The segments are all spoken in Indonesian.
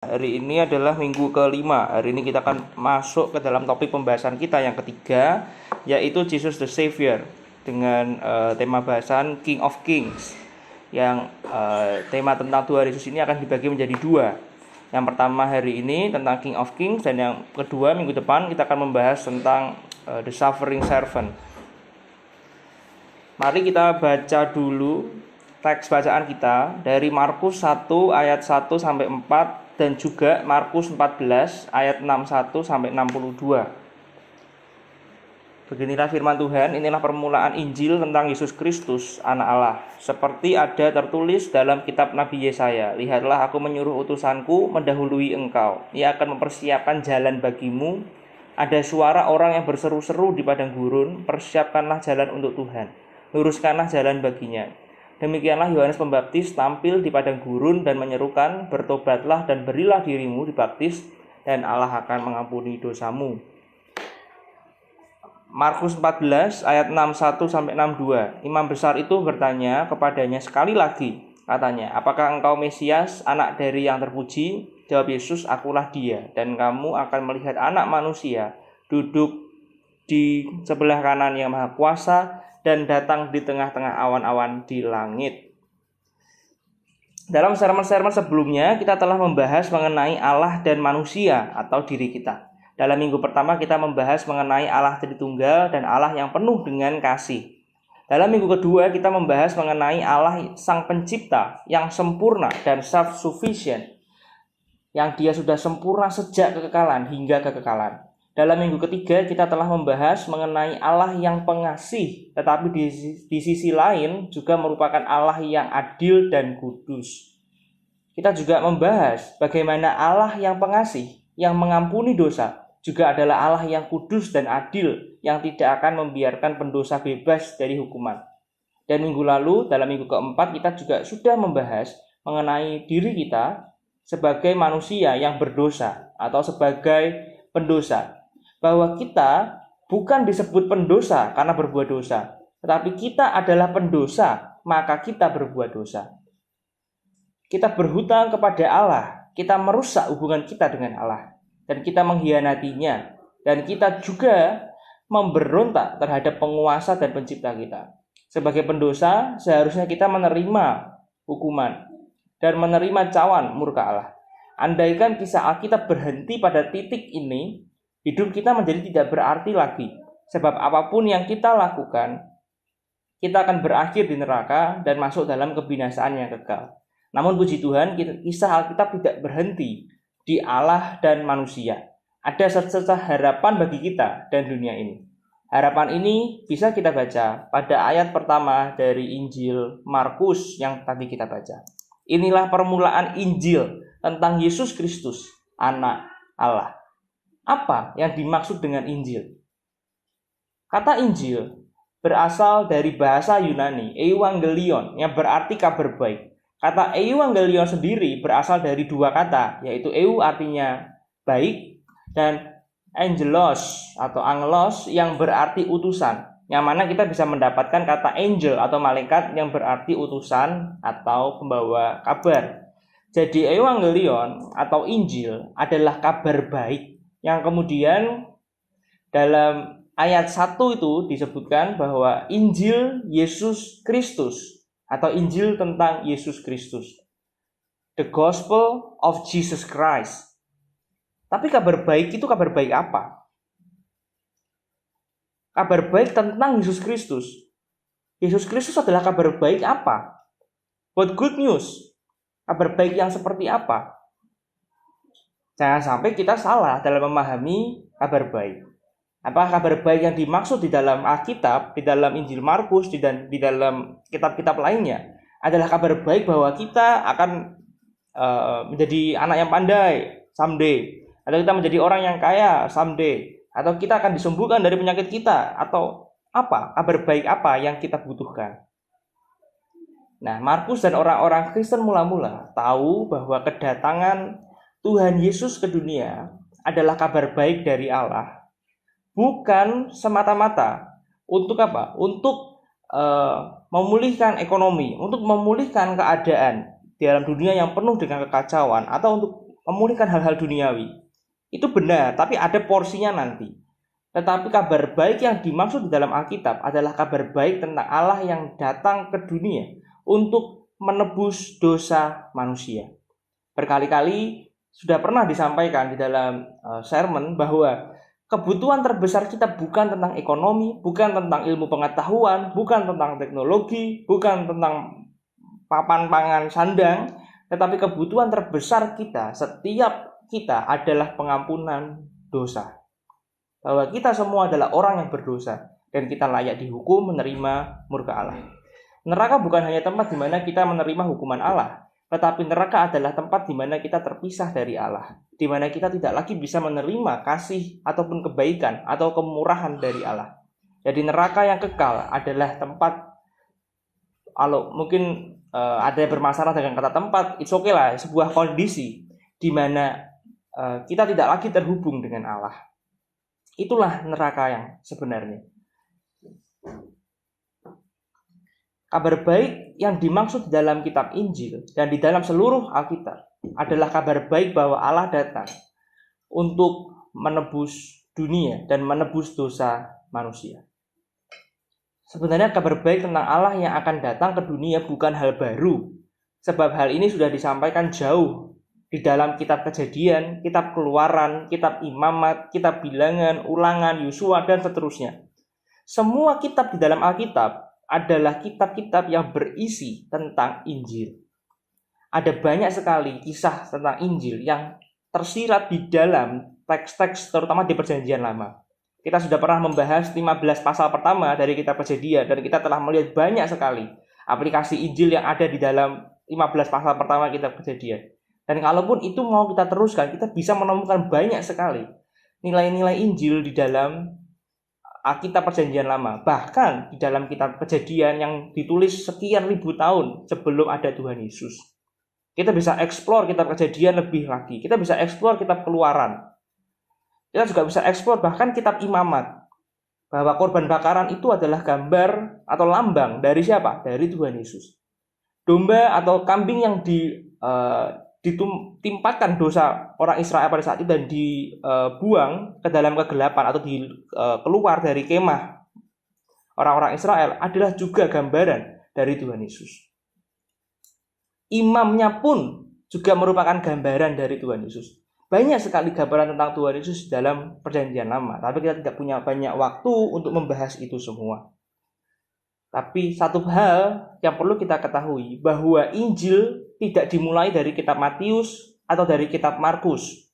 Hari ini adalah minggu kelima. Hari ini kita akan masuk ke dalam topik pembahasan kita yang ketiga, yaitu Jesus the Savior, dengan tema bahasan King of Kings. Yang tema tentang Tuhan Yesus ini akan dibagi menjadi dua. Yang pertama hari ini tentang King of Kings, dan yang kedua minggu depan kita akan membahas tentang The Suffering Servant. Mari kita baca dulu teks bacaan kita dari Markus 1 ayat 1 sampai 4 dan juga Markus 14 ayat 61 sampai 62. Beginilah firman Tuhan, inilah permulaan Injil tentang Yesus Kristus, anak Allah. Seperti ada tertulis dalam kitab Nabi Yesaya, lihatlah aku menyuruh utusanku mendahului engkau. Ia akan mempersiapkan jalan bagimu. Ada suara orang yang berseru-seru di padang gurun, persiapkanlah jalan untuk Tuhan, luruskanlah jalan baginya. Demikianlah Yohanes Pembaptis tampil di padang gurun dan menyerukan, bertobatlah dan berilah dirimu dibaptis, dan Allah akan mengampuni dosamu. Markus 14 ayat 61 sampai 62. Imam besar itu bertanya kepadanya sekali lagi, katanya, apakah engkau Mesias, anak dari yang terpuji? Jawab Yesus, akulah dia, dan kamu akan melihat anak manusia duduk di sebelah kanan yang maha kuasa dan datang di tengah-tengah awan-awan di langit. Dalam sermon-sermon sebelumnya kita telah membahas mengenai Allah dan manusia atau diri kita. Dalam minggu pertama kita membahas mengenai Allah Tritunggal dan Allah yang penuh dengan kasih. Dalam minggu kedua kita membahas mengenai Allah Sang Pencipta yang sempurna dan self-sufficient, yang dia sudah sempurna sejak kekekalan hingga kekekalan. Dalam minggu ketiga kita telah membahas mengenai Allah yang pengasih, tetapi di sisi lain juga merupakan Allah yang adil dan kudus. Kita juga membahas bagaimana Allah yang pengasih, yang mengampuni dosa, juga adalah Allah yang kudus dan adil, yang tidak akan membiarkan pendosa bebas dari hukuman. Dan minggu lalu, dalam minggu keempat, kita juga sudah membahas mengenai diri kita sebagai manusia yang berdosa atau sebagai pendosa. Bahwa kita bukan disebut pendosa karena berbuat dosa, tetapi kita adalah pendosa, maka kita berbuat dosa. Kita berhutang kepada Allah, kita merusak hubungan kita dengan Allah, dan kita mengkhianatinya, dan kita juga memberontak terhadap penguasa dan pencipta kita. Sebagai pendosa, seharusnya kita menerima hukuman dan menerima cawan murka Allah. Andaikan kisah Alkitab berhenti pada titik ini, hidup kita menjadi tidak berarti lagi. Sebab apapun yang kita lakukan, kita akan berakhir di neraka dan masuk dalam kebinasaan yang kekal. Namun puji Tuhan, kisah Alkitab tidak berhenti di Allah dan manusia. Ada secercah harapan bagi kita dan dunia ini. Harapan ini bisa kita baca pada ayat pertama dari Injil Markus yang tadi kita baca. Inilah permulaan Injil tentang Yesus Kristus, anak Allah. Apa yang dimaksud dengan Injil? Kata Injil berasal dari bahasa Yunani, Evangelion, yang berarti kabar baik. Kata Evangelion sendiri berasal dari dua kata, yaitu eu artinya baik dan angelos atau angelos yang berarti utusan. Yang mana kita bisa mendapatkan kata angel atau malaikat yang berarti utusan atau pembawa kabar. Jadi Evangelion atau Injil adalah kabar baik, yang kemudian dalam ayat 1 itu disebutkan bahwa Injil Yesus Kristus atau Injil tentang Yesus Kristus. The Gospel of Jesus Christ. Tapi kabar baik itu kabar baik apa? Kabar baik tentang Yesus Kristus. Yesus Kristus adalah kabar baik apa? What good news? Kabar baik yang seperti apa? Jangan sampai kita salah dalam memahami kabar baik. Apakah kabar baik yang dimaksud di dalam Alkitab, di dalam Injil Markus, di dalam kitab-kitab lainnya adalah kabar baik bahwa kita akan menjadi anak yang pandai someday, atau kita menjadi orang yang kaya someday, atau kita akan disembuhkan dari penyakit kita, atau apa? Kabar baik apa yang kita butuhkan? Nah, Markus dan orang-orang Kristen mula-mula tahu bahwa kedatangan Tuhan Yesus ke dunia adalah kabar baik dari Allah, bukan semata-mata untuk apa? Untuk memulihkan ekonomi, untuk memulihkan keadaan di dalam dunia yang penuh dengan kekacauan, atau untuk memulihkan hal-hal duniawi. Itu benar, tapi ada porsinya nanti. Tetapi kabar baik yang dimaksud di dalam Alkitab adalah kabar baik tentang Allah yang datang ke dunia untuk menebus dosa manusia. Berkali-kali sudah pernah disampaikan di dalam sermon bahwa kebutuhan terbesar kita bukan tentang ekonomi, bukan tentang ilmu pengetahuan, bukan tentang teknologi, bukan tentang papan pangan sandang, tetapi kebutuhan terbesar kita, setiap kita adalah pengampunan dosa. Bahwa kita semua adalah orang yang berdosa dan kita layak dihukum menerima murka Allah. Neraka bukan hanya tempat di mana kita menerima hukuman Allah, tetapi neraka adalah tempat di mana kita terpisah dari Allah, di mana kita tidak lagi bisa menerima kasih ataupun kebaikan atau kemurahan dari Allah. Jadi neraka yang kekal adalah tempat, kalau mungkin ada yang bermasalah dengan kata tempat, it's okay lah, sebuah kondisi di mana kita tidak lagi terhubung dengan Allah. Itulah neraka yang sebenarnya. Kabar baik yang dimaksud dalam kitab Injil dan di dalam seluruh Alkitab adalah kabar baik bahwa Allah datang untuk menebus dunia dan menebus dosa manusia. Sebenarnya kabar baik tentang Allah yang akan datang ke dunia bukan hal baru, sebab hal ini sudah disampaikan jauh di dalam kitab Kejadian, kitab Keluaran, kitab Imamat, kitab Bilangan, Ulangan, Yosua, dan seterusnya. Semua kitab di dalam Alkitab adalah kitab-kitab yang berisi tentang Injil. Ada banyak sekali kisah tentang Injil yang tersirat di dalam teks-teks, terutama di Perjanjian Lama. Kita sudah pernah membahas 15 pasal pertama dari kitab Kejadian, dan kita telah melihat banyak sekali aplikasi Injil yang ada di dalam 15 pasal pertama kitab Kejadian. Dan kalaupun itu mau kita teruskan, kita bisa menemukan banyak sekali nilai-nilai Injil di dalam kitab Perjanjian Lama. Bahkan di dalam kitab Kejadian yang ditulis sekian ribu tahun sebelum ada Tuhan Yesus. Kita bisa eksplor kitab Kejadian lebih lagi. Kita bisa eksplor kitab Keluaran. Kita juga bisa eksplor bahkan kitab Imamat. Bahwa korban bakaran itu adalah gambar atau lambang dari siapa? Dari Tuhan Yesus. Domba atau kambing yang ditimpakan dosa orang Israel pada saat itu dan dibuang ke dalam kegelapan atau keluar dari kemah orang-orang Israel adalah juga gambaran dari Tuhan Yesus. Imamnya pun juga merupakan gambaran dari Tuhan Yesus. Banyak sekali gambaran tentang Tuhan Yesus dalam Perjanjian Lama, tapi kita tidak punya banyak waktu untuk membahas itu semua. Tapi satu hal yang perlu kita ketahui, bahwa Injil tidak dimulai dari kitab Matius atau dari kitab Markus.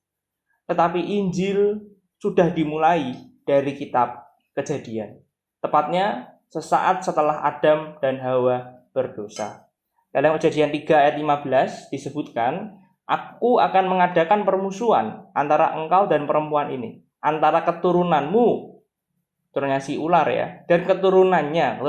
Tetapi Injil sudah dimulai dari kitab Kejadian. Tepatnya sesaat setelah Adam dan Hawa berdosa. Dalam Kejadian 3 ayat 15 disebutkan, "Aku akan mengadakan permusuhan antara engkau dan perempuan ini, antara keturunanmu," keturunannya si ular ya, "dan keturunannya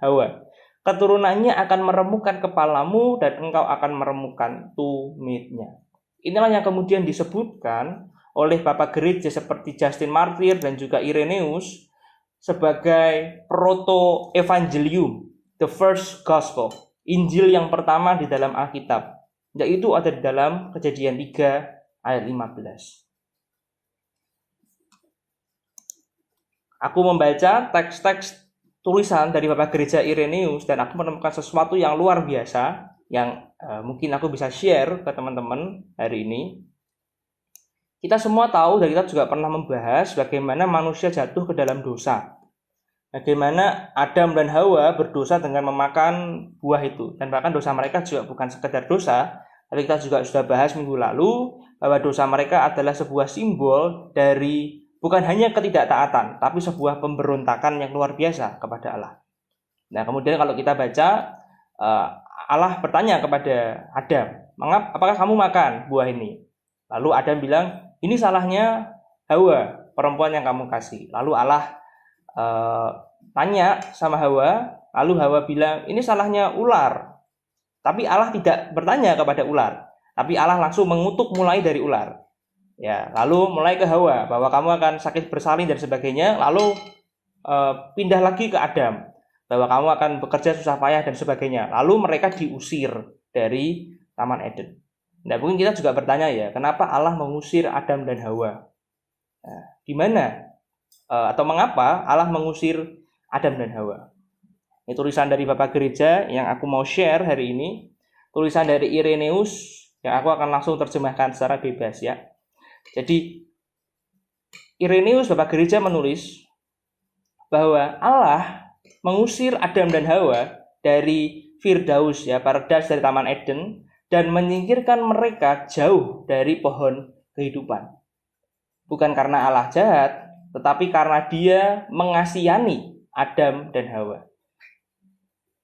Hawa. Keturunannya akan meremukkan kepalamu dan engkau akan meremukkan tumitnya." Inilah yang kemudian disebutkan oleh Bapak Gereja seperti Justin Martyr dan juga Irenaeus sebagai proto-evangelium, the first gospel, Injil yang pertama di dalam Alkitab, yaitu ada di dalam Kejadian 3 ayat 15. Aku membaca teks-teks tulisan dari Bapak Gereja Irenaeus dan aku menemukan sesuatu yang luar biasa yang mungkin aku bisa share ke teman-teman hari ini. Kita semua tahu dan kita juga pernah membahas bagaimana manusia jatuh ke dalam dosa. Bagaimana Adam dan Hawa berdosa dengan memakan buah itu. Dan bahkan dosa mereka juga bukan sekedar dosa, tapi kita juga sudah bahas minggu lalu bahwa dosa mereka adalah sebuah simbol dari bukan hanya ketidaktaatan, tapi sebuah pemberontakan yang luar biasa kepada Allah. Nah, kemudian kalau kita baca, Allah bertanya kepada Adam, "Apakah kamu makan buah ini?" Lalu Adam bilang, "Ini salahnya Hawa, perempuan yang kamu kasih." Lalu Allah tanya sama Hawa, lalu Hawa bilang, "Ini salahnya ular." Tapi Allah tidak bertanya kepada ular, tapi Allah langsung mengutuk mulai dari ular. Ya, lalu mulai ke Hawa bahwa kamu akan sakit bersalin dan sebagainya, lalu pindah lagi ke Adam bahwa kamu akan bekerja susah payah dan sebagainya. Lalu mereka diusir dari Taman Eden. Nah, mungkin kita juga bertanya ya, kenapa Allah mengusir Adam dan Hawa? Nah, gimana atau mengapa Allah mengusir Adam dan Hawa? Ini tulisan dari Bapak Gereja yang aku mau share hari ini. Tulisan dari Irenaeus yang aku akan langsung terjemahkan secara bebas ya. Jadi Irenaeus Bapak Gereja menulis bahwa Allah mengusir Adam dan Hawa dari Firdaus ya, paradise dari Taman Eden, dan menyingkirkan mereka jauh dari pohon kehidupan. Bukan karena Allah jahat, tetapi karena Dia mengasihani Adam dan Hawa.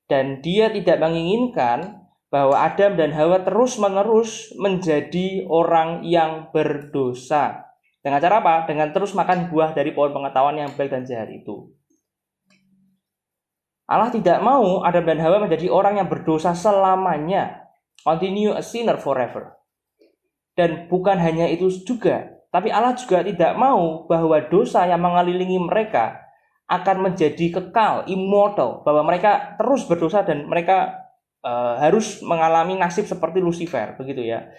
Dan Dia tidak menginginkan bahwa Adam dan Hawa terus-menerus menjadi orang yang berdosa. Dengan cara apa? Dengan terus makan buah dari pohon pengetahuan yang baik dan jahat itu. Allah tidak mau Adam dan Hawa menjadi orang yang berdosa selamanya. Continue a sinner forever. Dan bukan hanya itu juga, tapi Allah juga tidak mau bahwa dosa yang mengelilingi mereka akan menjadi kekal, immortal, bahwa mereka terus berdosa dan mereka harus mengalami nasib seperti Lucifer, begitu ya.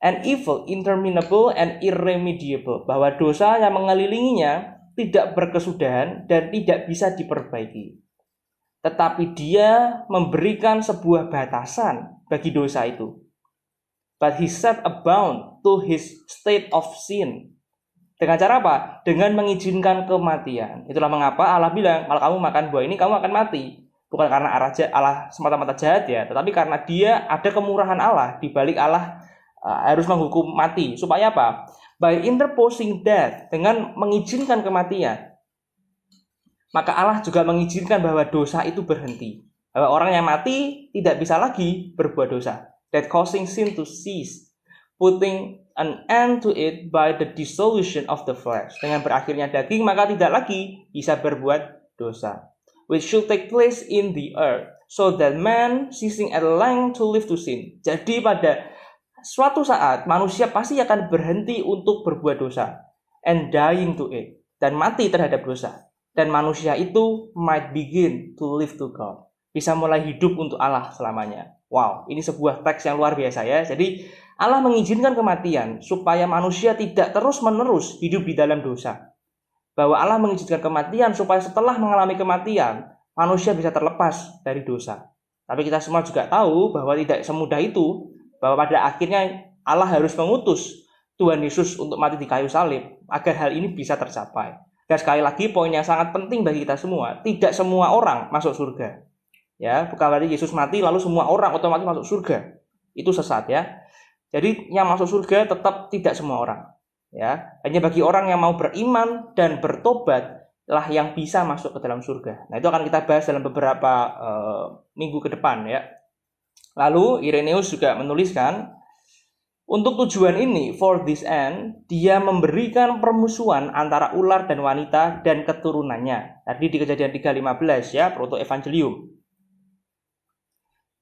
An evil, interminable and irremediable, bahwa dosa yang mengelilinginya tidak berkesudahan dan tidak bisa diperbaiki. Tetapi Dia memberikan sebuah batasan bagi dosa itu. But He set a bound to his state of sin. Dengan cara apa? Dengan mengizinkan kematian. Itulah mengapa Allah bilang, kalau kamu makan buah ini, kamu akan mati. Bukan karena Allah semata-mata jahat ya, tetapi karena Dia ada kemurahan Allah, di balik Allah harus menghukum mati. Supaya apa? By interposing death, dengan mengizinkan kematian, maka Allah juga mengizinkan bahwa dosa itu berhenti. Bahwa orang yang mati tidak bisa lagi berbuat dosa. That causing sin to cease, putting an end to it by the dissolution of the flesh. Dengan berakhirnya daging, maka tidak lagi bisa berbuat dosa. Which should take place in the earth, so that man ceasing at length to live to sin. Jadi pada suatu saat manusia pasti akan berhenti untuk berbuat dosa, and dying to it, dan mati terhadap dosa. Dan manusia itu might begin to live to God, bisa mulai hidup untuk Allah selamanya. Wow, ini sebuah teks yang luar biasa ya. Jadi Allah mengizinkan kematian supaya manusia tidak terus-menerus hidup di dalam dosa. Bahwa Allah mengizinkan kematian supaya setelah mengalami kematian, manusia bisa terlepas dari dosa. Tapi kita semua juga tahu bahwa tidak semudah itu, bahwa pada akhirnya Allah harus mengutus Tuhan Yesus untuk mati di kayu salib agar hal ini bisa tercapai. Dan sekali lagi poin yang sangat penting bagi kita semua, tidak semua orang masuk surga. Ya, bukan berarti Yesus mati lalu semua orang otomatis masuk surga. Itu sesat ya. Jadi yang masuk surga tetap tidak semua orang. Ya, hanya bagi orang yang mau beriman dan bertobat lah yang bisa masuk ke dalam surga. Nah, itu akan kita bahas dalam beberapa minggu ke depan ya. Lalu Irenaeus juga menuliskan, untuk tujuan ini, for this end, Dia memberikan permusuhan antara ular dan wanita dan keturunannya. Tadi di Kejadian 3:15 ya, proto-evangelium.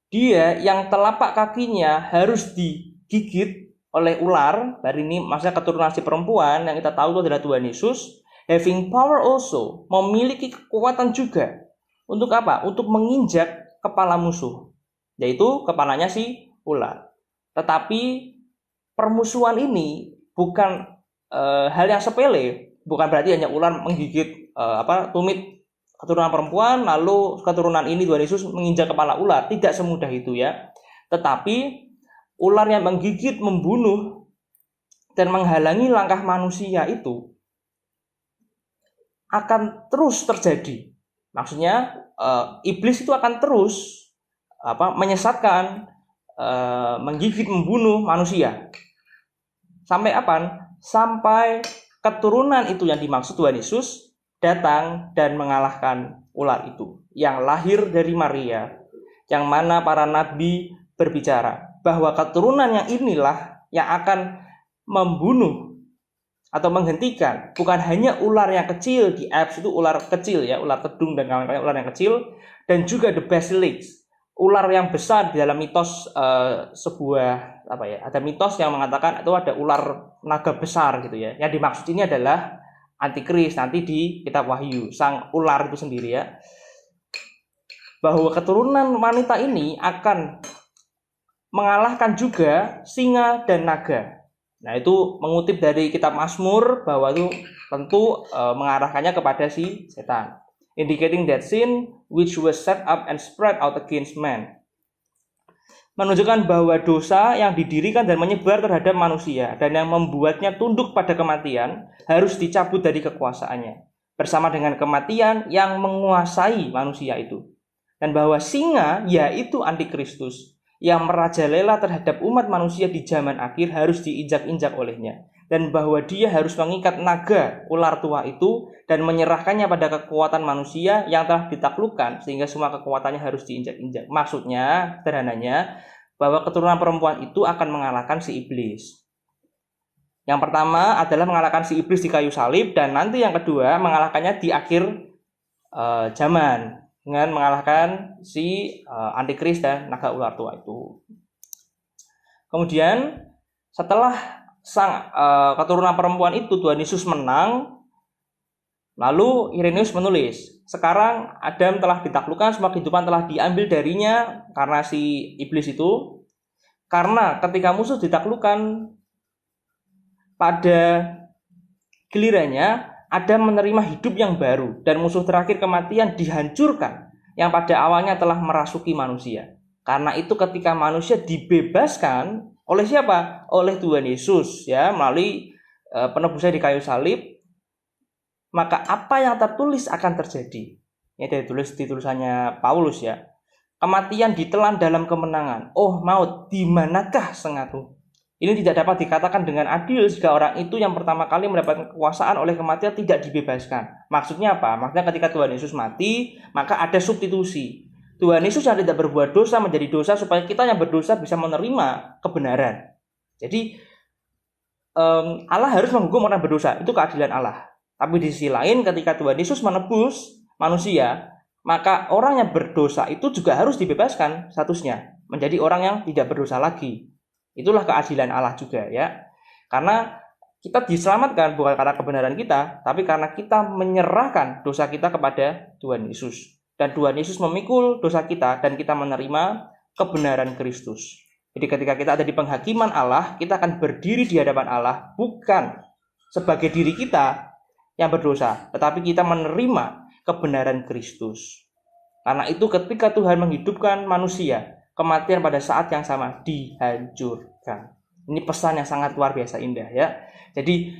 Dia yang telapak kakinya harus digigit oleh ular, dari ini maksudnya keturunan si perempuan yang kita tahu itu adalah Tuhan Yesus, having power also, memiliki kekuatan juga. Untuk apa? Untuk menginjak kepala musuh, yaitu kepalanya si ular. Tetapi permusuhan ini bukan hal yang sepele, bukan berarti hanya ular menggigit tumit keturunan perempuan, lalu keturunan ini Tuhan Yesus menginjak kepala ular. Tidak semudah itu ya. Tetapi ular yang menggigit, membunuh, dan menghalangi langkah manusia itu akan terus terjadi. Maksudnya iblis itu akan terus menyesatkan, menggigit, membunuh manusia. Sampai apa? Sampai keturunan itu yang dimaksud Tuhan Yesus datang dan mengalahkan ular itu yang lahir dari Maria, yang mana para nabi berbicara bahwa keturunan yang inilah yang akan membunuh atau menghentikan bukan hanya ular yang kecil, di Apes itu ular kecil ya, ular tedung dan kawan-kawan, ular yang kecil, dan juga the basilisk, ular yang besar. Di dalam mitos ada mitos yang mengatakan itu ada ular naga besar gitu ya. Yang dimaksud ini adalah antikris nanti di kitab Wahyu, sang ular itu sendiri ya. Bahwa keturunan wanita ini akan mengalahkan juga singa dan naga. Nah, itu mengutip dari kitab Mazmur bahwa itu tentu mengarahkannya kepada si setan. Indicating that sin which was set up and spread out against man. Menunjukkan bahwa dosa yang didirikan dan menyebar terhadap manusia dan yang membuatnya tunduk pada kematian harus dicabut dari kekuasaannya bersama dengan kematian yang menguasai manusia itu. Dan bahwa singa yaitu antikristus yang merajalela terhadap umat manusia di zaman akhir harus diinjak-injak olehnya. Dan bahwa dia harus mengikat naga ular tua itu dan menyerahkannya pada kekuatan manusia yang telah ditaklukkan sehingga semua kekuatannya harus diinjak-injak. Maksudnya, sederhananya, bahwa keturunan perempuan itu akan mengalahkan si iblis. Yang pertama adalah mengalahkan si iblis di kayu salib, dan nanti yang kedua mengalahkannya di akhir zaman dengan mengalahkan si antikris dan naga ular tua itu. Kemudian setelah sang keturunan perempuan itu Tuhan Yesus menang, lalu Irenaeus menulis, sekarang Adam telah ditaklukkan, semua kehidupan telah diambil darinya karena si iblis itu. Karena ketika musuh ditaklukkan, pada gilirannya Adam menerima hidup yang baru dan musuh terakhir kematian dihancurkan yang pada awalnya telah merasuki manusia. Karena itu ketika manusia dibebaskan oleh siapa? Oleh Tuhan Yesus, ya, melalui penebusnya di kayu salib, maka apa yang tertulis akan terjadi. Ini dari tulisannya Paulus, ya. Kematian ditelan dalam kemenangan. Oh maut, di manakah sengatmu? Ini tidak dapat dikatakan dengan adil jika orang itu yang pertama kali mendapatkan kekuasaan oleh kematian tidak dibebaskan. Maksudnya apa? Maksudnya ketika Tuhan Yesus mati, maka ada substitusi. Tuhan Yesus yang tidak berbuat dosa menjadi dosa supaya kita yang berdosa bisa menerima kebenaran. Jadi Allah harus menghukum orang berdosa, itu keadilan Allah. Tapi di sisi lain ketika Tuhan Yesus menebus manusia, maka orang yang berdosa itu juga harus dibebaskan statusnya menjadi orang yang tidak berdosa lagi. Itulah keadilan Allah juga, ya. Karena kita diselamatkan bukan karena kebenaran kita, tapi karena kita menyerahkan dosa kita kepada Tuhan Yesus. Dan Tuhan Yesus memikul dosa kita dan kita menerima kebenaran Kristus. Jadi ketika kita ada di penghakiman Allah, kita akan berdiri di hadapan Allah bukan sebagai diri kita yang berdosa, tetapi kita menerima kebenaran Kristus. Karena itu ketika Tuhan menghidupkan manusia, kematian pada saat yang sama dihancurkan. Ini pesan yang sangat luar biasa indah, ya. Jadi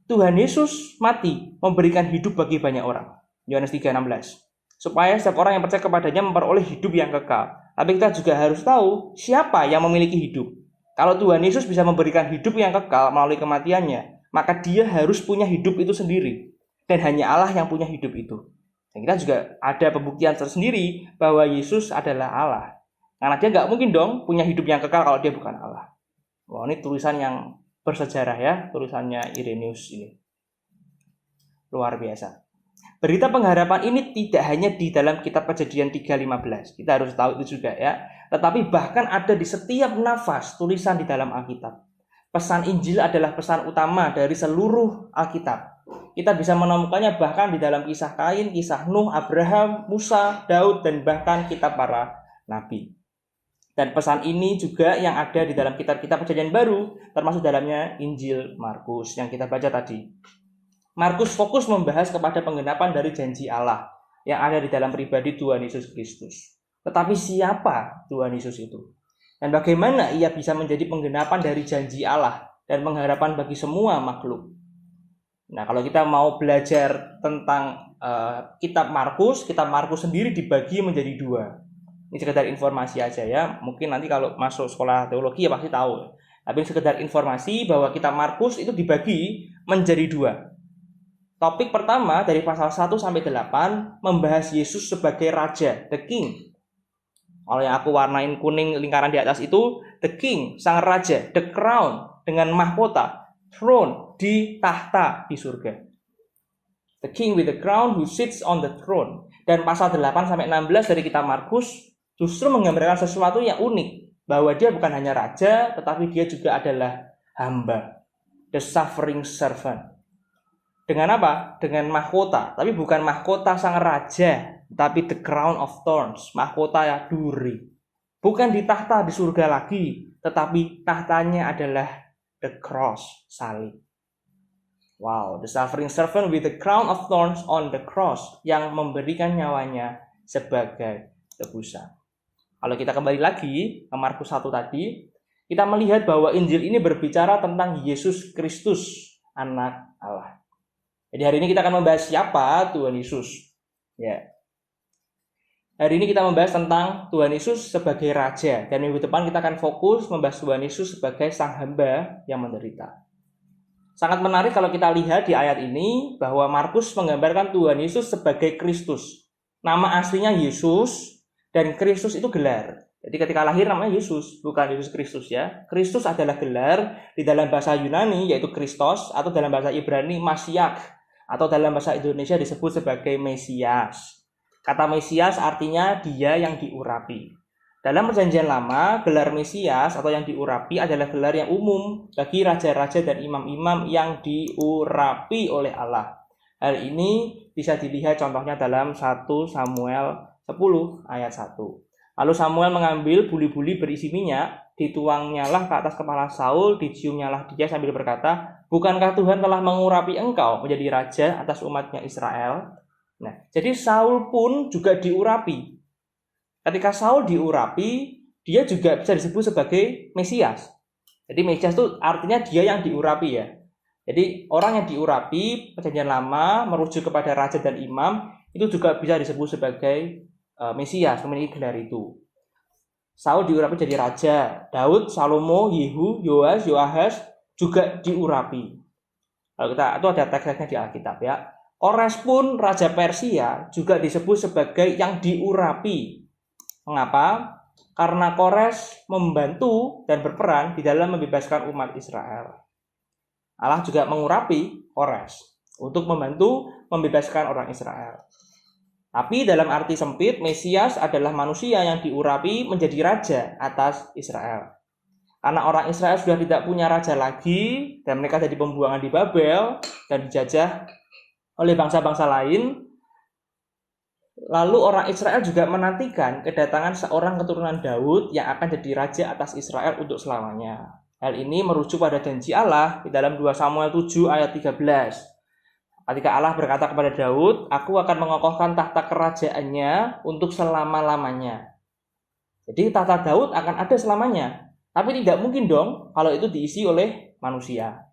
Tuhan Yesus mati memberikan hidup bagi banyak orang. Yohanes 3:16. Supaya setiap orang yang percaya kepadanya memperoleh hidup yang kekal. Tapi kita juga harus tahu siapa yang memiliki hidup. Kalau Tuhan Yesus bisa memberikan hidup yang kekal melalui kematiannya, maka dia harus punya hidup itu sendiri. Dan hanya Allah yang punya hidup itu. Dan kita juga ada pembuktian tersendiri bahwa Yesus adalah Allah. Karena dia nggak mungkin dong punya hidup yang kekal kalau dia bukan Allah. Wah, ini tulisan yang bersejarah, ya, tulisannya Irenaeus ini. Luar biasa. Berita pengharapan ini tidak hanya di dalam kitab Kejadian 3:15. Kita harus tahu itu juga, ya. Tetapi bahkan ada di setiap nafas tulisan di dalam Alkitab. Pesan Injil adalah pesan utama dari seluruh Alkitab. Kita bisa menemukannya bahkan di dalam kisah Kain, kisah Nuh, Abraham, Musa, Daud, dan bahkan kitab para nabi. Dan pesan ini juga yang ada di dalam kitab-kitab Perjanjian Baru, termasuk dalamnya Injil Markus yang kita baca tadi. Markus fokus membahas kepada penggenapan dari janji Allah yang ada di dalam pribadi Tuhan Yesus Kristus. Tetapi siapa Tuhan Yesus itu? Dan bagaimana ia bisa menjadi penggenapan dari janji Allah dan pengharapan bagi semua makhluk? Nah, kalau kita mau belajar tentang kitab Markus sendiri dibagi menjadi dua. Ini sekedar informasi aja, ya. Mungkin nanti kalau masuk sekolah teologi ya pasti tahu. Tapi sekedar informasi bahwa kitab Markus itu dibagi menjadi dua. Topik pertama dari pasal 1 sampai 8 membahas Yesus sebagai raja, the king. Kalau yang aku warnain kuning lingkaran di atas itu the king, sang raja, the crown dengan mahkota, throne di tahta di surga. The king with the crown who sits on the throne. Dan pasal 8 sampai 16 dari kitab Markus justru menggambarkan sesuatu yang unik, bahwa dia bukan hanya raja, tetapi dia juga adalah hamba, the suffering servant. Dengan apa? Dengan mahkota, tapi bukan mahkota sang raja, tapi the crown of thorns, mahkota yang duri, Bukan di tahta di surga lagi, tetapi tahtanya adalah the cross, salib. Wow, the suffering servant with the crown of thorns on the cross, yang memberikan nyawanya sebagai tebusan. Kalau kita kembali lagi ke Markus 1 tadi, kita melihat bahwa Injil ini berbicara tentang Yesus Kristus, anak Allah. Jadi hari ini kita akan membahas siapa Tuhan Yesus. Ya. Hari ini kita membahas tentang Tuhan Yesus sebagai Raja. Dan minggu depan kita akan fokus membahas Tuhan Yesus sebagai sang hamba yang menderita. Sangat menarik kalau kita lihat di ayat ini bahwa Markus menggambarkan Tuhan Yesus sebagai Kristus. Nama aslinya Yesus dan Kristus itu gelar. Jadi ketika lahir namanya Yesus, bukan Yesus Kristus ya. Kristus adalah gelar di dalam bahasa Yunani yaitu Kristos, atau dalam bahasa Ibrani Mashiach, atau dalam bahasa Indonesia disebut sebagai Mesias. Kata Mesias artinya dia yang diurapi. Dalam perjanjian lama, gelar Mesias atau yang diurapi adalah gelar yang umum bagi raja-raja dan imam-imam yang diurapi oleh Allah. Hal ini bisa dilihat contohnya dalam 1 Samuel 10 ayat 1. Lalu Samuel mengambil buli-buli berisi minyak, dituangnyalah ke atas kepala Saul, diciumnyalah dia sambil berkata, "Bukankah Tuhan telah mengurapi engkau menjadi raja atas umatnya Israel?" Nah, jadi Saul pun juga diurapi. Ketika Saul diurapi, dia juga bisa disebut sebagai Mesias. Jadi Mesias itu artinya dia yang diurapi ya. Jadi orang yang diurapi perjanjian lama merujuk kepada raja dan imam itu juga bisa disebut sebagai Mesias, memiliki gelar itu. Saul diurapi jadi raja, Daud, Salomo, Yehu, Yoas, Yoahas juga diurapi. Kalau kita itu ada teks-teksnya di Alkitab ya. Kores pun raja Persia juga disebut sebagai yang diurapi. Mengapa? Karena Kores membantu dan berperan di dalam membebaskan umat Israel. Allah juga mengurapi Kores untuk membantu membebaskan orang Israel. Tapi dalam arti sempit, Mesias adalah manusia yang diurapi menjadi raja atas Israel. Karena orang Israel sudah tidak punya raja lagi, dan mereka jadi pembuangan di Babel dan dijajah oleh bangsa-bangsa lain. Lalu orang Israel juga menantikan kedatangan seorang keturunan Daud yang akan jadi raja atas Israel untuk selamanya. Hal ini merujuk pada janji Allah di dalam 2 Samuel 7 ayat 13. Ketika Allah berkata kepada Daud, "Aku akan mengokohkan tahta kerajaannya untuk selama-lamanya." Jadi tahta Daud akan ada selamanya. Tapi tidak mungkin dong kalau itu diisi oleh manusia.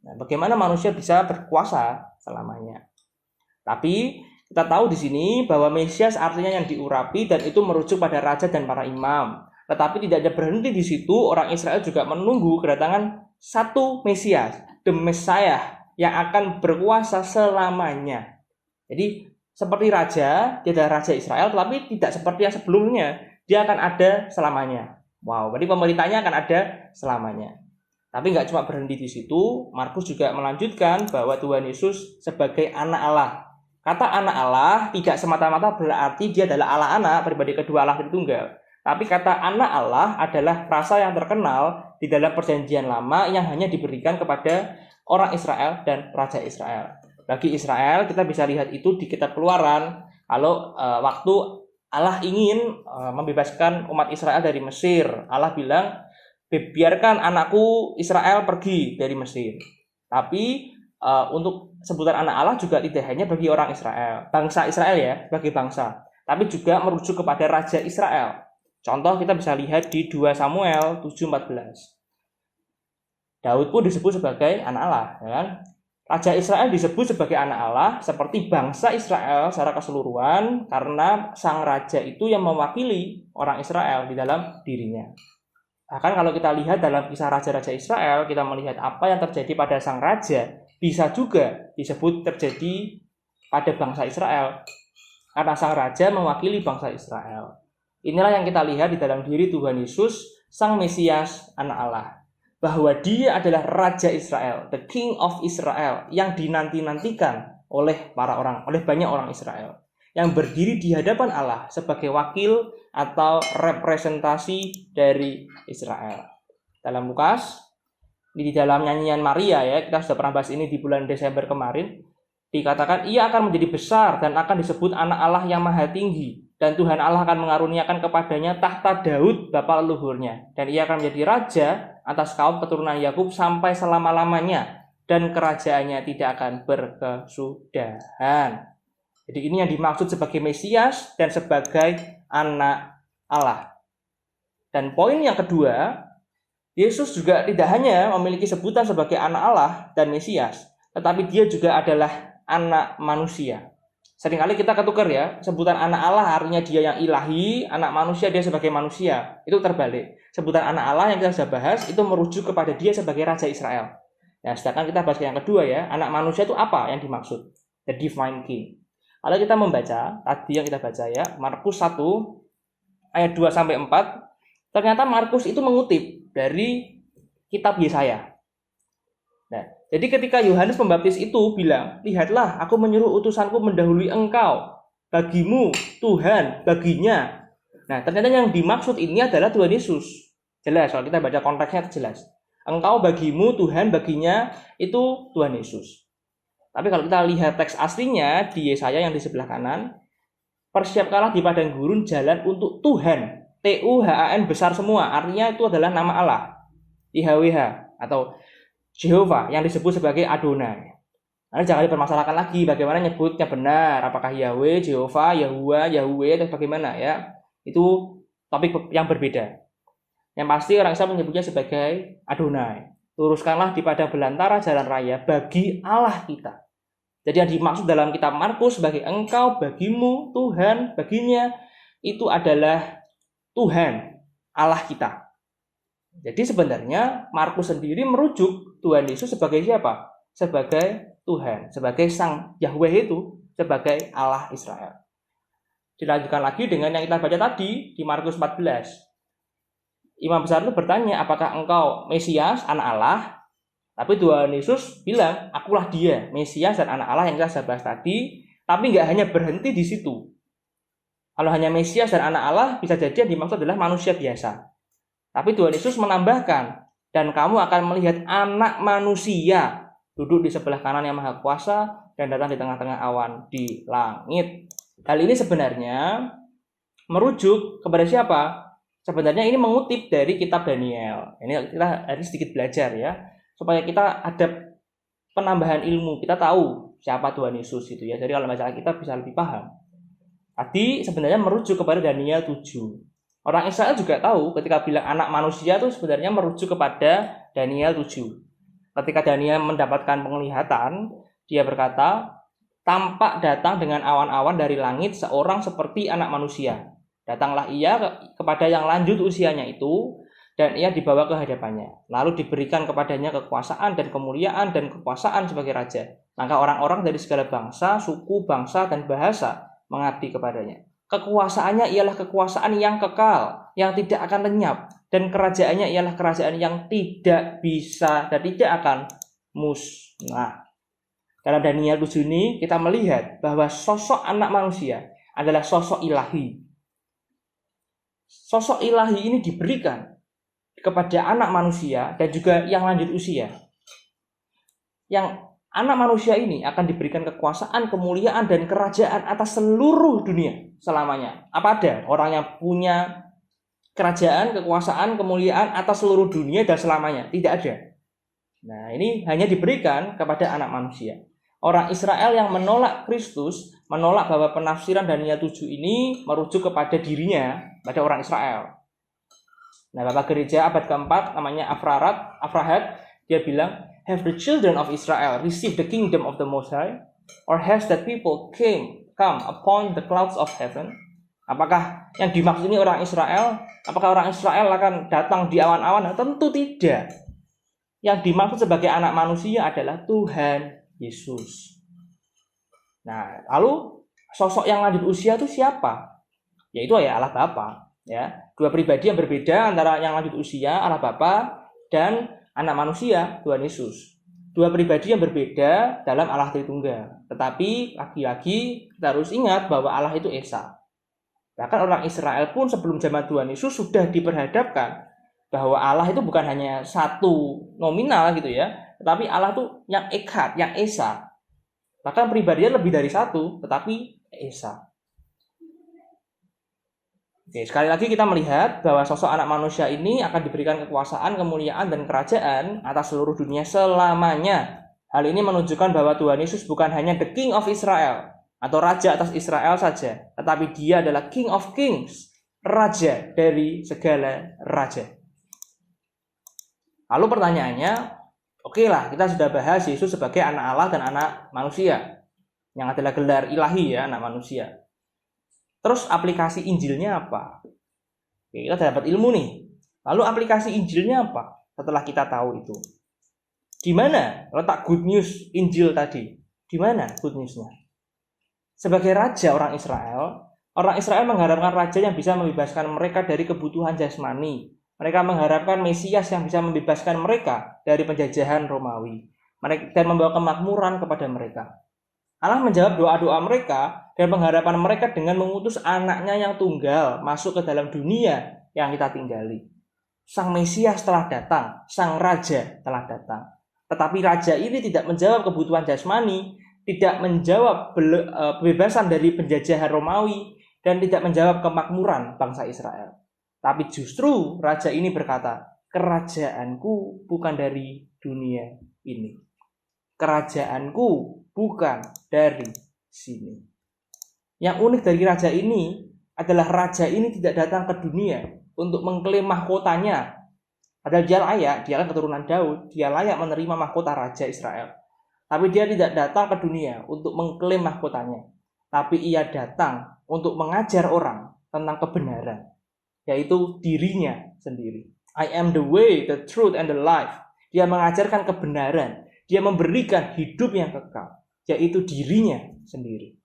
Nah, bagaimana manusia bisa berkuasa selamanya? Tapi kita tahu di sini bahwa Mesias artinya yang diurapi, dan itu merujuk pada raja dan para imam. Tetapi tidak ada berhenti di situ, orang Israel juga menunggu kedatangan satu Mesias, the Messiah, yang akan berkuasa selamanya. Jadi seperti raja, dia adalah raja Israel, tetapi tidak seperti yang sebelumnya, dia akan ada selamanya. Wow, berarti pemerintahnya akan ada selamanya. Tapi nggak cuma berhenti di situ, Markus juga melanjutkan bahwa Tuhan Yesus sebagai anak Allah. Kata anak Allah tidak semata-mata berarti dia adalah Allah anak, pribadi kedua Allah Tritunggal. Tapi kata anak Allah adalah frasa yang terkenal di dalam perjanjian lama yang hanya diberikan kepada orang Israel dan Raja Israel. Bagi Israel, kita bisa lihat itu di kitab Keluaran. Kalau waktu Allah ingin membebaskan umat Israel dari Mesir, Allah bilang, "Biarkan anakku Israel pergi dari Mesir." Tapi untuk sebutan anak Allah juga tidak hanya bagi orang Israel, bangsa Israel ya, bagi bangsa, tapi juga merujuk kepada Raja Israel. Contoh kita bisa lihat di 2 Samuel 7:14. Daud pun disebut sebagai anak Allah, ya kan? Raja Israel disebut sebagai anak Allah seperti bangsa Israel secara keseluruhan karena sang raja itu yang mewakili orang Israel di dalam dirinya. Bahkan kalau kita lihat dalam kisah raja-raja Israel, kita melihat apa yang terjadi pada sang raja bisa juga disebut terjadi pada bangsa Israel. Karena sang raja mewakili bangsa Israel. Inilah yang kita lihat di dalam diri Tuhan Yesus, sang Mesias, anak Allah. Bahwa dia adalah Raja Israel, the King of Israel, yang dinanti-nantikan oleh banyak orang Israel. Yang berdiri di hadapan Allah sebagai wakil atau representasi dari Israel. Dalam Lukas, di dalam nyanyian Maria ya, kita sudah pernah bahas ini di bulan Desember kemarin, dikatakan ia akan menjadi besar dan akan disebut anak Allah yang maha tinggi, Dan Tuhan Allah akan mengaruniakan kepadanya tahta Daud bapa leluhurnya, dan ia akan menjadi raja atas kaum keturunan Yakub sampai selama-lamanya, dan kerajaannya tidak akan berkesudahan. Jadi ini yang dimaksud sebagai Mesias dan sebagai anak Allah. Dan poin yang kedua, Yesus juga tidak hanya memiliki sebutan sebagai anak Allah dan Mesias, tetapi dia juga adalah anak manusia. Seringkali kita ketukar ya, sebutan anak Allah artinya dia yang ilahi, anak manusia dia sebagai manusia. Itu terbalik. Sebutan anak Allah yang kita sudah bahas itu merujuk kepada dia sebagai Raja Israel. Nah, sedangkan kita bahas yang kedua ya, anak manusia itu apa yang dimaksud? The Divine King. Kalau kita membaca, tadi yang kita baca ya, Markus 1 ayat 2-4, ternyata Markus itu mengutip dari kitab Yesaya. Nah, jadi ketika Yohanes Pembaptis itu bilang, lihatlah aku menyuruh utusanku mendahului engkau, bagimu Tuhan, baginya. Nah, ternyata yang dimaksud ini adalah Tuhan Yesus. Jelas, kalau kita baca konteksnya itu jelas. Engkau bagimu, Tuhan baginya, itu Tuhan Yesus. Tapi kalau kita lihat teks aslinya di Yesaya yang di sebelah kanan, persiapkanlah di padang gurun jalan untuk Tuhan. Tuhan besar semua, artinya itu adalah nama Allah. YHWH atau Jehovah yang disebut sebagai Adonai. Nah, jangan dipermasalahkan lagi bagaimana nyebutnya benar, apakah Yahweh, Jehovah, Yahuwah, Yahweh atau bagaimana ya. Itu topik yang berbeda. Yang pasti orang Islam menyebutnya sebagai Adonai. Luruskanlah di padang belantara jalan raya bagi Allah kita. Jadi yang dimaksud dalam kitab Markus sebagai engkau, bagimu, Tuhan, baginya, itu adalah Tuhan, Allah kita. Jadi sebenarnya Markus sendiri merujuk Tuhan Yesus sebagai siapa? Sebagai Tuhan, sebagai Sang Yahweh itu, sebagai Allah Israel. Dilanjutkan lagi dengan yang kita baca tadi di Markus 14. Imam besar itu bertanya, apakah engkau Mesias, anak Allah? Tapi Tuhan Yesus bilang, akulah dia, Mesias dan anak Allah yang kita bahas tadi. Tapi nggak hanya berhenti di situ. Kalau hanya Mesias dan anak Allah, bisa jadi yang dimaksud adalah manusia biasa. Tapi Tuhan Yesus menambahkan, dan kamu akan melihat anak manusia duduk di sebelah kanan yang maha kuasa dan datang di tengah-tengah awan di langit. Hal ini sebenarnya merujuk kepada siapa? Sebenarnya ini mengutip dari kitab Daniel. Ini kita harus sedikit belajar ya, supaya kita ada penambahan ilmu. Kita tahu siapa Tuhan Yesus itu ya. Jadi kalau baca kita bisa lebih paham. Tadi sebenarnya merujuk kepada Daniel 7. Orang Israel juga tahu ketika bilang anak manusia itu sebenarnya merujuk kepada Daniel 7. Ketika Daniel mendapatkan penglihatan, dia berkata, tampak datang dengan awan-awan dari langit seorang seperti anak manusia. Datanglah ia kepada yang lanjut usianya itu, dan ia dibawa ke hadapannya. Lalu diberikan kepadanya kekuasaan dan kemuliaan dan kekuasaan sebagai raja. Maka orang-orang dari segala bangsa, suku, bangsa, dan bahasa mengabdi kepadanya. Kekuasaannya ialah kekuasaan yang kekal, yang tidak akan lenyap. Dan kerajaannya ialah kerajaan yang tidak bisa dan tidak akan musnah. Dalam Daniel 7 ini kita melihat bahwa sosok anak manusia adalah sosok ilahi. Sosok ilahi ini diberikan kepada anak manusia dan juga yang lanjut usia. Yang anak manusia ini akan diberikan kekuasaan, kemuliaan, dan kerajaan atas seluruh dunia selamanya. Apa ada orang yang punya kerajaan, kekuasaan, kemuliaan atas seluruh dunia dan selamanya? Tidak ada. Nah, ini hanya diberikan kepada anak manusia. Orang Israel yang menolak Kristus, menolak bahwa penafsiran Daniel 7 ini merujuk kepada dirinya, pada orang Israel. Nah, Bapak Gereja abad keempat namanya Afrahat, dia bilang, have the children of Israel received the kingdom of the Most High? Or has that people come upon the clouds of heaven? Apakah yang dimaksud ini orang Israel? Apakah orang Israel akan datang di awan-awan? Tentu tidak. Yang dimaksud sebagai anak manusia adalah Tuhan Yesus. Nah, lalu sosok yang lanjut usia itu siapa? Yaitu ya Allah Bapa. Ya, dua pribadi yang berbeda antara yang lanjut usia Allah Bapa dan anak manusia Tuhan Yesus. Dua pribadi yang berbeda dalam Allah Tritunggal. Tetapi lagi-lagi kita harus ingat bahwa Allah itu Esa. Bahkan orang Israel pun sebelum zaman Tuhan Yesus sudah diperhadapkan bahwa Allah itu bukan hanya satu nominal gitu ya, tetapi Allah itu yang Echad, yang Esa. Bahkan pribadinya lebih dari satu, tetapi Esa. Oke, sekali lagi kita melihat bahwa sosok anak manusia ini akan diberikan kekuasaan, kemuliaan, dan kerajaan atas seluruh dunia selamanya. Hal ini menunjukkan bahwa Tuhan Yesus bukan hanya the King of Israel atau raja atas Israel saja, tetapi dia adalah King of Kings, raja dari segala raja. Lalu pertanyaannya, oke lah, kita sudah bahas Yesus sebagai anak Allah dan anak manusia, yang adalah gelar ilahi ya, anak manusia. Terus aplikasi Injilnya apa? Oke, kita dapat ilmu nih. Lalu aplikasi Injilnya apa? Setelah kita tahu itu. Di mana letak good news Injil tadi? Di mana good news-nya? Sebagai raja orang Israel mengharapkan raja yang bisa membebaskan mereka dari kebutuhan jasmani. Mereka mengharapkan Mesias yang bisa membebaskan mereka dari penjajahan Romawi dan membawa kemakmuran kepada mereka. Allah menjawab doa-doa mereka dan pengharapan mereka dengan mengutus anaknya yang tunggal masuk ke dalam dunia yang kita tinggali. Sang Mesias telah datang, sang Raja telah datang. Tetapi Raja ini tidak menjawab kebutuhan jasmani, tidak menjawab kebebasan dari penjajahan Romawi, dan tidak menjawab kemakmuran bangsa Israel. Tapi justru Raja ini berkata, kerajaanku bukan dari dunia ini. Kerajaanku bukan dari sini. Yang unik dari raja ini adalah raja ini tidak datang ke dunia untuk mengklaim mahkotanya. Padahal dia layak, dia kan keturunan Daud, dia layak menerima mahkota raja Israel. Tapi dia tidak datang ke dunia untuk mengklaim mahkotanya. Tapi ia datang untuk mengajar orang tentang kebenaran, yaitu dirinya sendiri. I am the way, the truth, and the life. Dia mengajarkan kebenaran. Dia memberikan hidup yang kekal, yaitu dirinya sendiri.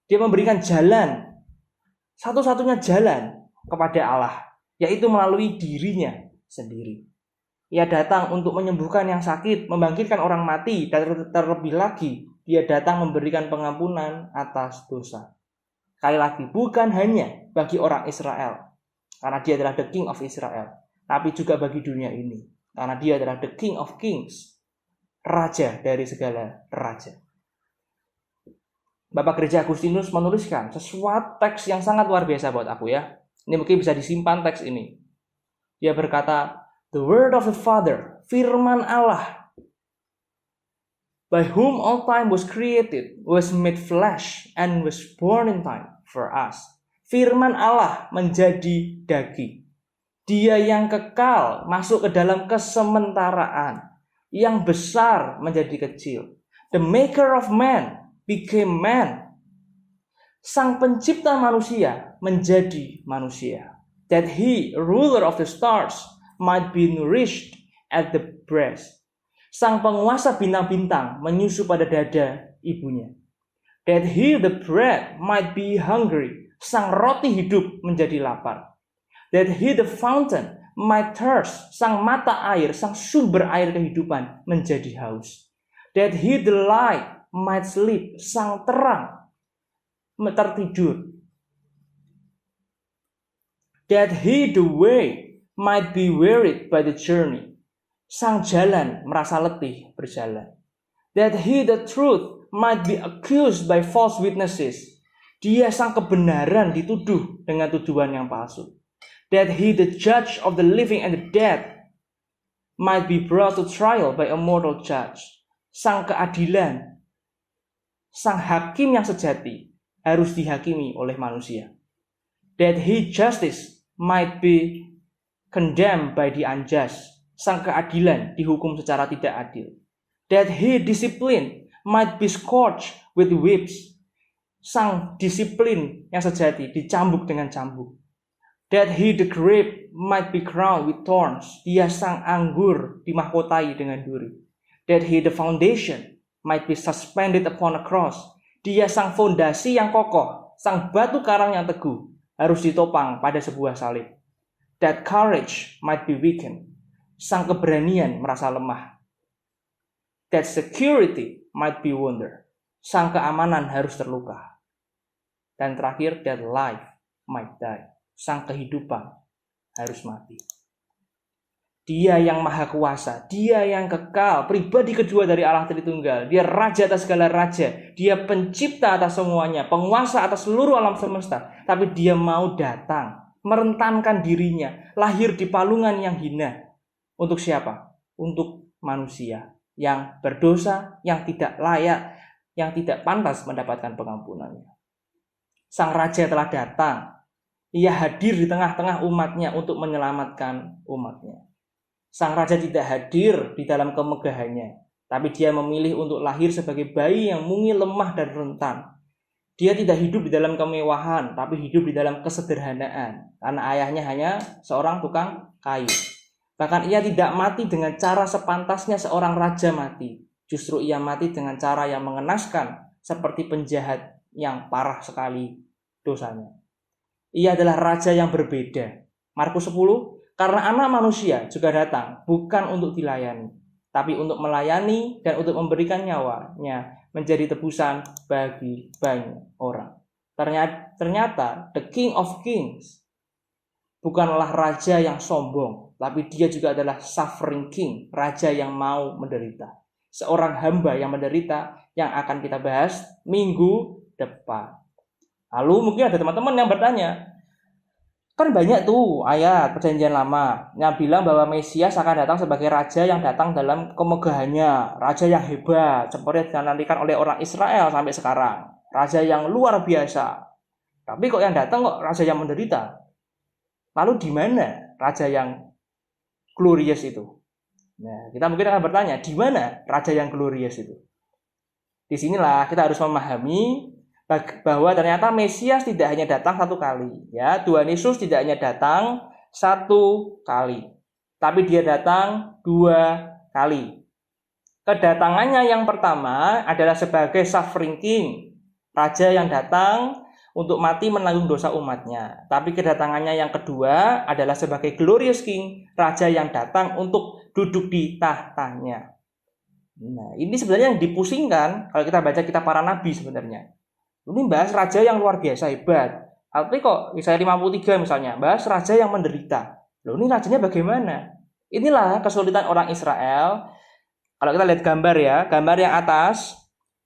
Dia memberikan jalan, satu-satunya jalan kepada Allah, yaitu melalui dirinya sendiri. Ia datang untuk menyembuhkan yang sakit, membangkitkan orang mati, dan terlebih lagi, dia datang memberikan pengampunan atas dosa. Sekali lagi, bukan hanya bagi orang Israel, karena dia adalah the King of Israel, tapi juga bagi dunia ini, karena dia adalah the King of Kings, raja dari segala raja. Bapak Gereja Agustinus menuliskan sesuatu teks yang sangat luar biasa buat aku ya. Ini mungkin bisa disimpan teks ini. Dia berkata, the word of the Father, firman Allah, by whom all time was created, was made flesh and was born in time for us. Firman Allah menjadi daging. Dia yang kekal masuk ke dalam kesementaraan. Yang besar menjadi kecil. The maker of man became man. Sang pencipta manusia menjadi manusia. That he, ruler of the stars, might be nourished at the breast. Sang penguasa bintang-bintang menyusu pada dada ibunya. That he, the bread, might be hungry. Sang roti hidup menjadi lapar. That he, the fountain, might thirst, sang mata air, sang sumber air kehidupan menjadi haus. That he, the light, might sleep, sang terang tertidur. That he, the way, might be wearied by the journey, sang jalan merasa letih berjalan. That he, the truth, might be accused by false witnesses. Dia sang kebenaran dituduh dengan tuduhan yang palsu. That he, the judge of the living and the dead, might be brought to trial by a mortal judge. Sang keadilan, sang hakim yang sejati harus dihakimi oleh manusia. That he, justice, might be condemned by the unjust. Sang keadilan dihukum secara tidak adil. That he, discipline, might be scourged with whips. Sang disiplin yang sejati dicambuk dengan cambuk. That he, the grape, might be crowned with thorns. Dia sang anggur dimahkotai dengan duri. That he, the foundation, might be suspended upon a cross. Dia sang fondasi yang kokoh, sang batu karang yang teguh, harus ditopang pada sebuah salib. That courage might be weakened. Sang keberanian merasa lemah. That security might be wounded. Sang keamanan harus terluka. Dan terakhir, that life might die. Sang kehidupan harus mati. Dia yang maha kuasa, dia yang kekal, pribadi kedua dari Allah Tritunggal. Dia raja atas segala raja, dia pencipta atas semuanya, penguasa atas seluruh alam semesta. Tapi dia mau datang merentankan dirinya, lahir di palungan yang hina. Untuk siapa? Untuk manusia yang berdosa, yang tidak layak, yang tidak pantas mendapatkan pengampunannya. Sang Raja telah datang. Ia hadir di tengah-tengah umatnya untuk menyelamatkan umatnya. Sang Raja tidak hadir di dalam kemegahannya, tapi dia memilih untuk lahir sebagai bayi yang mungil, lemah, dan rentan. Dia tidak hidup di dalam kemewahan, tapi hidup di dalam kesederhanaan, karena ayahnya hanya seorang tukang kayu. Bahkan ia tidak mati dengan cara sepantasnya seorang raja mati. Justru ia mati dengan cara yang mengenaskan, seperti penjahat yang parah sekali dosanya. Ia adalah raja yang berbeda. Markus 10, karena anak manusia juga datang, bukan untuk dilayani, tapi untuk melayani dan untuk memberikan nyawanya menjadi tebusan bagi banyak orang. Ternyata the King of Kings bukanlah raja yang sombong, tapi dia juga adalah suffering king, raja yang mau menderita. Seorang hamba yang menderita yang akan kita bahas minggu depan. Lalu mungkin ada teman-teman yang bertanya, kan banyak tuh ayat perjanjian lama yang bilang bahwa Mesias akan datang sebagai raja yang datang dalam kemegahannya, raja yang hebat, seperti yang dinantikan oleh orang Israel sampai sekarang, raja yang luar biasa. Tapi kok yang datang kok raja yang menderita? Lalu di mana raja yang glorious itu? Nah, kita mungkin akan bertanya, di mana raja yang glorious itu? Disinilah kita harus memahami bahwa ternyata Mesias tidak hanya datang satu kali, ya. Tuhan Yesus tidak hanya datang satu kali, tapi dia datang dua kali. Kedatangannya yang pertama adalah sebagai suffering king, raja yang datang untuk mati menanggung dosa umatnya. Tapi kedatangannya yang kedua adalah sebagai glorious king, raja yang datang untuk duduk di tahtanya. Nah, ini sebenarnya yang dipusingkan kalau kita baca kitab para nabi sebenarnya. Ini bahas raja yang luar biasa hebat. Tapi kok Yesaya 53 misalnya, bahas raja yang menderita. Loh, ini rajanya bagaimana? Inilah kesulitan orang Israel. Kalau kita lihat gambar ya, gambar yang atas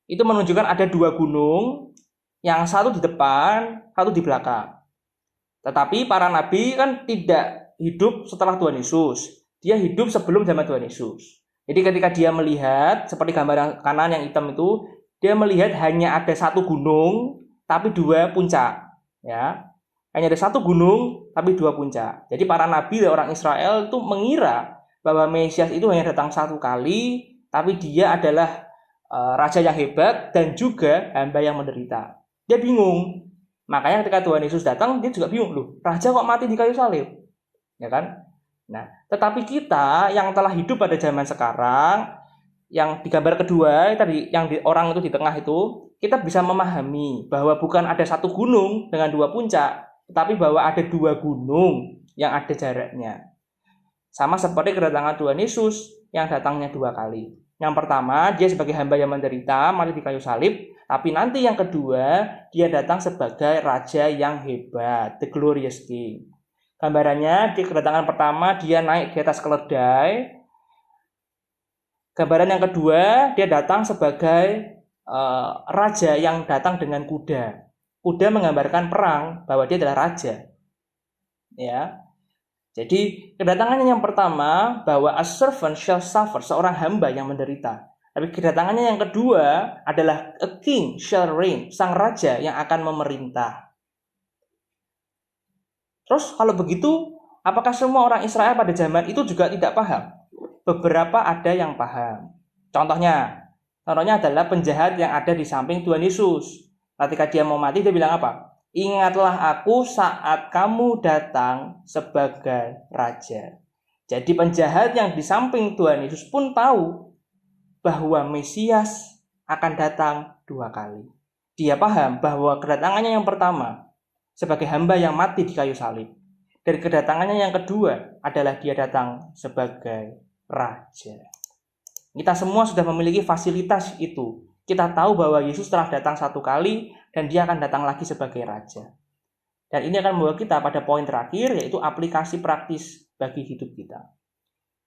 itu menunjukkan ada dua gunung, yang satu di depan, satu di belakang. Tetapi para nabi kan tidak hidup setelah Tuhan Yesus. Dia hidup sebelum zaman Tuhan Yesus. Jadi ketika dia melihat, seperti gambar yang kanan yang hitam itu, dia melihat hanya ada satu gunung, tapi dua puncak. Ya, hanya ada satu gunung, tapi dua puncak. Jadi para nabi dan orang Israel itu mengira bahwa Mesias itu hanya datang satu kali, tapi dia adalah raja yang hebat dan juga hamba yang menderita. Dia bingung. Makanya ketika Tuhan Yesus datang, dia juga bingung. Loh, raja kok mati di kayu salib? Ya kan? Nah, tetapi kita yang telah hidup pada zaman sekarang, yang di gambar kedua tadi, yang orang itu di tengah itu, kita bisa memahami bahwa bukan ada satu gunung dengan dua puncak, tetapi bahwa ada dua gunung yang ada jaraknya. Sama seperti kedatangan Tuhan Yesus yang datangnya dua kali. Yang pertama, dia sebagai hamba yang menderita, mati di kayu salib. Tapi nanti yang kedua, dia datang sebagai raja yang hebat, the glorious king. Gambarannya, di kedatangan pertama, dia naik di atas keledai. Gambaran yang kedua, dia datang sebagai raja yang datang dengan kuda. Kuda menggambarkan perang, bahwa dia adalah raja. Ya. Jadi kedatangannya yang pertama bahwa a servant shall suffer, seorang hamba yang menderita. Tapi kedatangannya yang kedua adalah a king shall reign, sang raja yang akan memerintah. Terus kalau begitu, apakah semua orang Israel pada zaman itu juga tidak paham? Beberapa ada yang paham. Contohnya adalah penjahat yang ada di samping Tuhan Yesus. Ketika dia mau mati, dia bilang apa? Ingatlah aku saat kamu datang sebagai raja. Jadi penjahat yang di samping Tuhan Yesus pun tahu bahwa Mesias akan datang dua kali. Dia paham bahwa kedatangannya yang pertama sebagai hamba yang mati di kayu salib. Dan kedatangannya yang kedua adalah dia datang sebagai raja. Kita semua sudah memiliki fasilitas itu. Kita tahu bahwa Yesus telah datang satu kali dan dia akan datang lagi sebagai raja. Dan ini akan membawa kita pada poin terakhir, yaitu aplikasi praktis bagi hidup kita.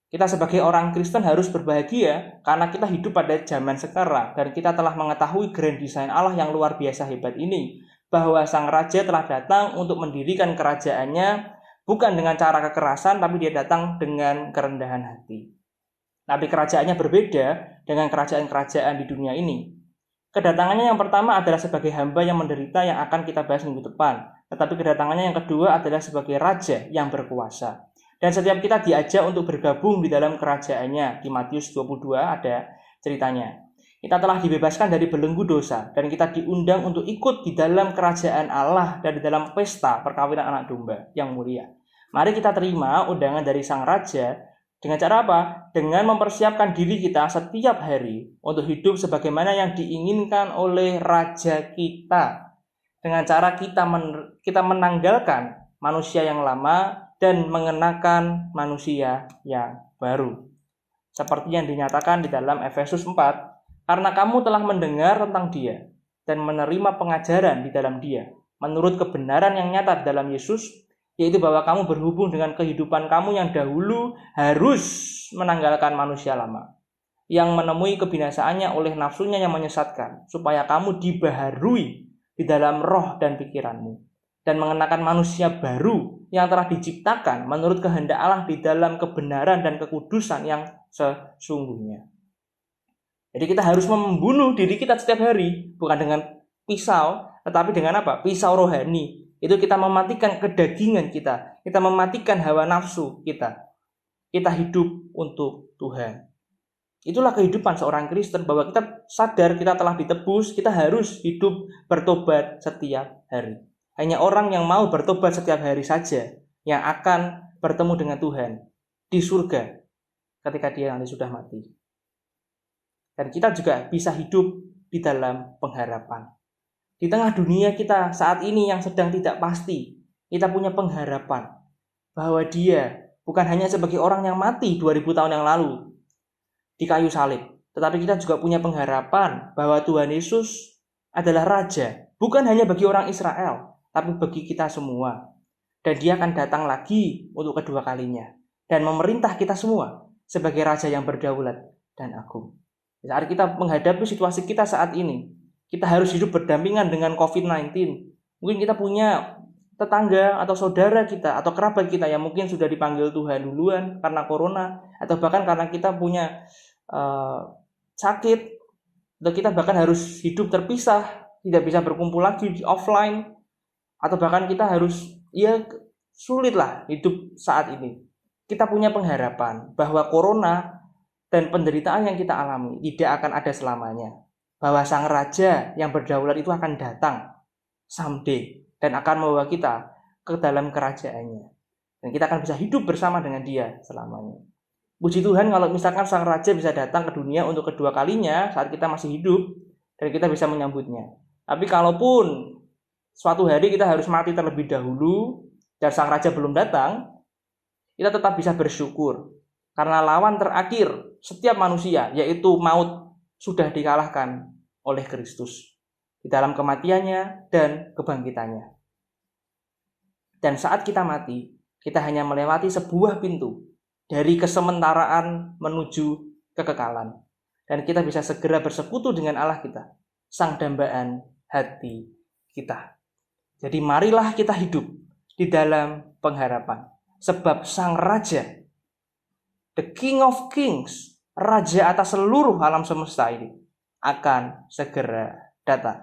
Kita sebagai orang Kristen harus berbahagia karena kita hidup pada zaman sekarang dan kita telah mengetahui grand design Allah yang luar biasa hebat ini, bahwa sang raja telah datang untuk mendirikan kerajaannya bukan dengan cara kekerasan, tapi dia datang dengan kerendahan hati. Tapi kerajaannya berbeda dengan kerajaan-kerajaan di dunia ini. Kedatangannya yang pertama adalah sebagai hamba yang menderita yang akan kita bahas minggu depan. Tetapi kedatangannya yang kedua adalah sebagai raja yang berkuasa. Dan setiap kita diajak untuk bergabung di dalam kerajaannya. Di Matius 22 ada ceritanya. Kita telah dibebaskan dari belenggu dosa dan kita diundang untuk ikut di dalam kerajaan Allah dan di dalam pesta perkawinan anak domba yang mulia. Mari kita terima undangan dari sang raja dengan cara apa? Dengan mempersiapkan diri kita setiap hari untuk hidup sebagaimana yang diinginkan oleh raja kita. Dengan cara kita menanggalkan manusia yang lama dan mengenakan manusia yang baru. Seperti yang dinyatakan di dalam Efesus 4. Karena kamu telah mendengar tentang dia dan menerima pengajaran di dalam dia, menurut kebenaran yang nyata di dalam Yesus, yaitu bahwa kamu berhubung dengan kehidupan kamu yang dahulu harus menanggalkan manusia lama, yang menemui kebinasaannya oleh nafsunya yang menyesatkan, supaya kamu dibaharui di dalam roh dan pikiranmu, dan mengenakan manusia baru yang telah diciptakan menurut kehendak Allah di dalam kebenaran dan kekudusan yang sesungguhnya. Jadi kita harus membunuh diri kita setiap hari, bukan dengan pisau, tetapi dengan apa? Pisau rohani. Itu kita mematikan kedagingan kita mematikan hawa nafsu kita. Kita hidup untuk Tuhan. Itulah kehidupan seorang Kristen, bahwa kita sadar kita telah ditebus, kita harus hidup bertobat setiap hari. Hanya orang yang mau bertobat setiap hari saja yang akan bertemu dengan Tuhan di surga ketika dia nanti sudah mati. Dan kita juga bisa hidup di dalam pengharapan. Di tengah dunia kita saat ini yang sedang tidak pasti, kita punya pengharapan bahwa dia bukan hanya sebagai orang yang mati 2000 tahun yang lalu di kayu salib, tetapi kita juga punya pengharapan bahwa Tuhan Yesus adalah Raja, bukan hanya bagi orang Israel, tapi bagi kita semua. Dan dia akan datang lagi untuk kedua kalinya dan memerintah kita semua sebagai Raja yang berdaulat dan agung. Saat kita menghadapi situasi kita saat ini, kita harus hidup berdampingan dengan COVID-19. Mungkin kita punya tetangga atau saudara kita atau kerabat kita yang mungkin sudah dipanggil Tuhan duluan karena corona, atau bahkan karena kita punya sakit, atau kita bahkan harus hidup terpisah, tidak bisa berkumpul lagi di offline, atau bahkan kita harus sulitlah hidup saat ini. Kita punya pengharapan bahwa corona dan penderitaan yang kita alami tidak akan ada selamanya. Bahwa sang raja yang berdaulat itu akan datang someday dan akan membawa kita ke dalam kerajaannya. Dan kita akan bisa hidup bersama dengan dia selamanya. Puji Tuhan kalau misalkan sang raja bisa datang ke dunia untuk kedua kalinya saat kita masih hidup dan kita bisa menyambutnya. Tapi kalaupun suatu hari kita harus mati terlebih dahulu dan sang raja belum datang, kita tetap bisa bersyukur. Karena lawan terakhir setiap manusia, yaitu maut, sudah dikalahkan oleh Kristus di dalam kematiannya dan kebangkitannya. Dan saat kita mati, kita hanya melewati sebuah pintu dari kesementaraan menuju kekekalan. Dan kita bisa segera bersekutu dengan Allah kita, sang dambaan hati kita. Jadi marilah kita hidup di dalam pengharapan. Sebab sang raja, the King of Kings, Raja atas seluruh alam semesta ini, akan segera datang.